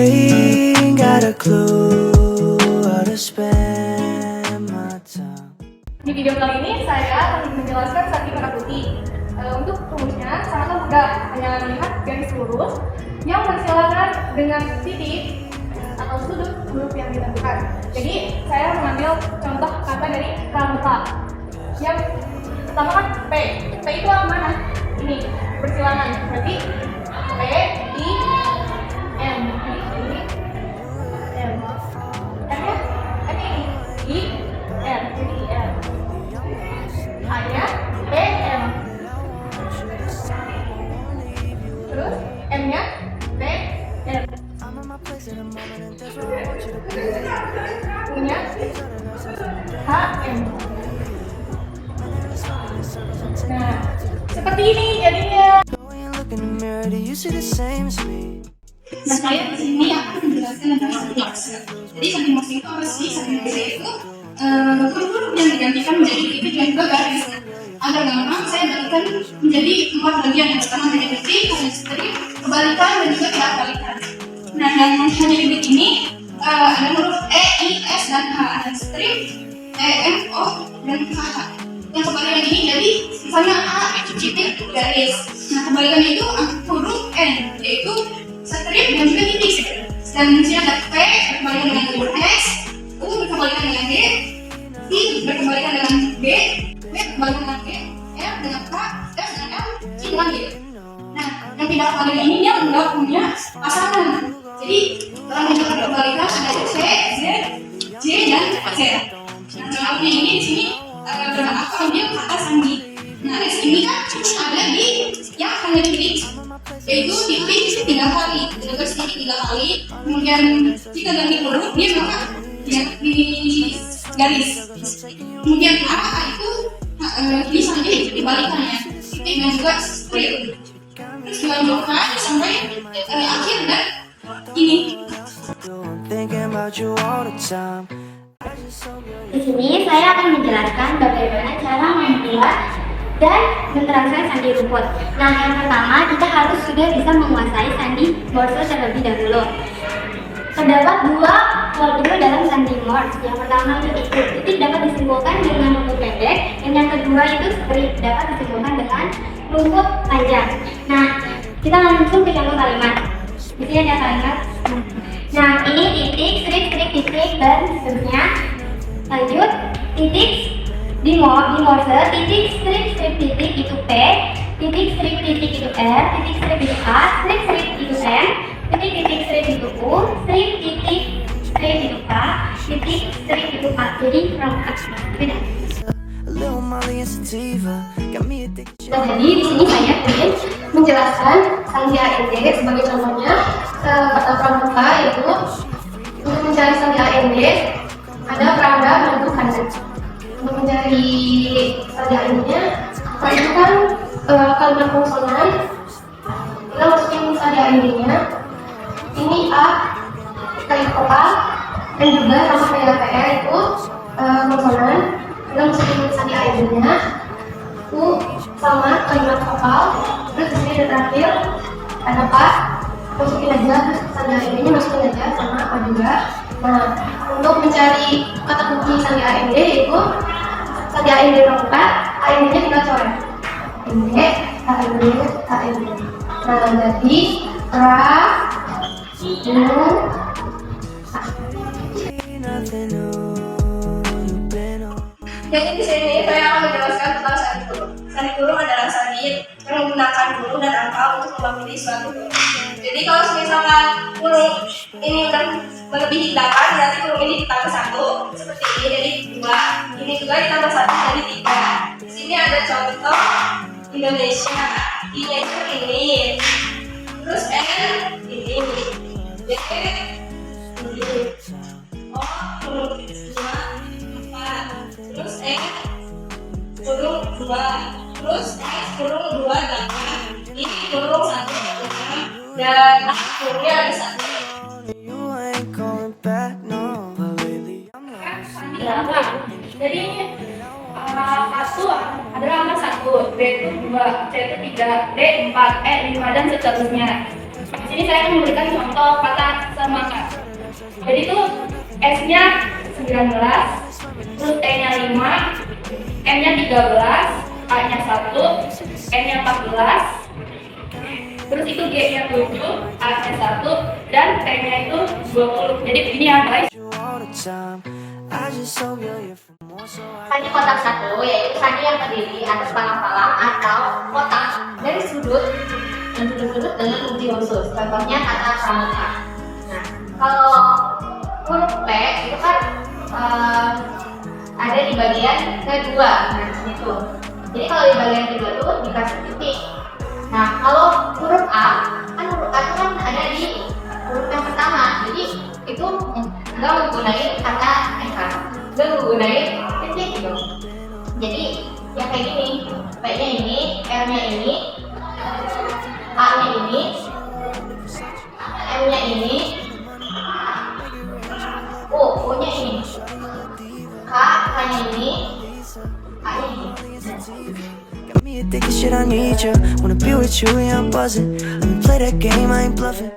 ain't got a clue how to spend my time. Di video kali ini saya akan menjelaskan sandi merah putih. Untuk rumusnya sangatlah mudah, hanya melihat garis lurus yang berselaras dengan titik atau sudut huruf yang ditentukan. Jadi saya mengambil contoh kata dari pramuka. Yang pertama kan P. P itu apa mana? Ini bersilangan. Berarti P I M. Ini M. M-nya ini I R. Jadi I R. A-nya P M. Terus M-nya P R. U-nya H M. Nah, seperti ini jadinya. Nah, saya di sini akan menjelaskan tentang sandi maksa. Jadi sandi maksa itu apa sih? Sandi maksa itu huruf yang digantikan menjadi titik dan juga garis. Agar gampang, saya bagikan menjadi 4 bagian. Yang pertama hanya titik, hanya strip, kebalikan, dan juga tidak kebalikan. Nah, dan hanya titik ini ada huruf E, I, S, dan H. Ada strip, E, M, O, dan K. Yang kebalikan ini jadi misalnya A, titik, garis. Nah, kebalikannya itu huruf N, yaitu strip dan juga titik. Dan di sini ada P berkebalikan dengan huruf S, U berkebalikan dengan G, I berkebalikan dengan B, W berkebalikan dengan G, R dengan K, S dengan L, C dengan G. Nah, yang tidak kebalikan ini dia nggak punya pasangan. Jadi orang yang berkebalikan ada C, Z, J dan Z. Nah, contohnya ini di sini aku ambil kata sandi. Nah, S ini kan ada di yang hanya titik, yaitu titik 3 kali, terus titik 3 kali. Kemudian jika ganti huruf dia maka ya, di garis. Kemudian A itu bisa dibalikannya, titik dan juga strip. Terus dilanjutkan sampai akhir dan ini. Di sini saya akan menjelaskan bagaimana cara membuat dan mentranslate sandi rumput. Nah, yang pertama kita harus sudah bisa menguasai sandi Morse terlebih dahulu. Terdapat 2 modul dalam sandi Morse. Yang pertama itu titik. Titik dapat disimpulkan dengan rumput pendek, dan yang kedua itu strip dapat disimpulkan dengan rumput panjang. Nah, kita langsung ke contoh kalimat. Di sini ada kalimat. Nah, ini titik, strip, strip, titik, dan seterusnya. Lanjut, titik di Morse, titik, strip, strip, titik itu P, titik, strip, titik itu R, titik, strip itu A, strip, strip itu M, titik, titik, strip itu U, strip, titik, strip itu K, titik, strip itu A. Jadi rangkap. Beda. Jadi di sini saya ingin menjelaskan sandi AND sebagai contohnya. Kata pramuka yaitu untuk mencari sandi AND ada peranda bentuk kanan. Untuk mencari sandi AND-nya, itu kan kalimat konsonan. Kita masukin sandi AND-nya. Ini A kali vokal dan juga sama kayak PR itu konsonan. Kita masukin sandi AND-nya. U sama kalimat vokal. Terus di sini ada terakhir ada Pak. Masukin aja sandi AND-nya, masukin aja sama apa juga. Nah, untuk mencari kata kunci sandi AND yaitu sandi AND pramuka, AND-nya kita coret. AND, AND, AND. Nah, jadi ra, nu, Jadi di sini saya akan menjelaskan tentang sandi kurung. Sandi kurung adalah sandi yang menggunakan huruf dan angka untuk mewakili suatu huruf. Jadi kalau misalkan kurung ini udah melebihi 8, berarti kurung ini ditambah 1 seperti ini, jadi 2. Ini juga ditambah 1 jadi 3. Di sini ada contoh Indonesia. I-nya itu ini. Terus N ini. J ini. O kurung 2 4. Terus E kurung 2. Terus S kurung 2 8. Ini kurung 1 6. Dan kurungnya ada 1. Jadi satu adalah angka 1, B itu 2, C itu 3, D 4, E 5 dan seterusnya. Di sini saya akan memberikan contoh kata sama Jadi tuh S-nya 19, terus T-nya 5, M-nya 13, A-nya 1, N-nya 14, terus itu G-nya 7, A-nya 1, dan T-nya itu 20. Jadi begini ya guys. you all the time. I just hope you're here for more so I Sandi kotak satu yaitu sandi yang terdiri atas palang-palang atau kotak dari sudut dan sudut-sudut dengan fungsi khusus. Contohnya kata pramuka. Nah, kalau huruf P itu kan ada di bagian kedua, nah itu. Jadi kalau di bagian kedua itu dikasih titik. Nah, kalau huruf A, kan huruf A itu kan ada di huruf yang pertama. Jadi itu nggak menggunakan kata eka, nggak menggunakan titik gitu. Jadi yang kayak gini, P-nya ini, R-nya ini, A-nya ini, M-nya ini, O-nya ini, K-nya ini, A-nya ini. got me addicted, shit, I need you. Wanna be with you, yeah, I'm buzzing. Let me play that game, I ain't bluffing.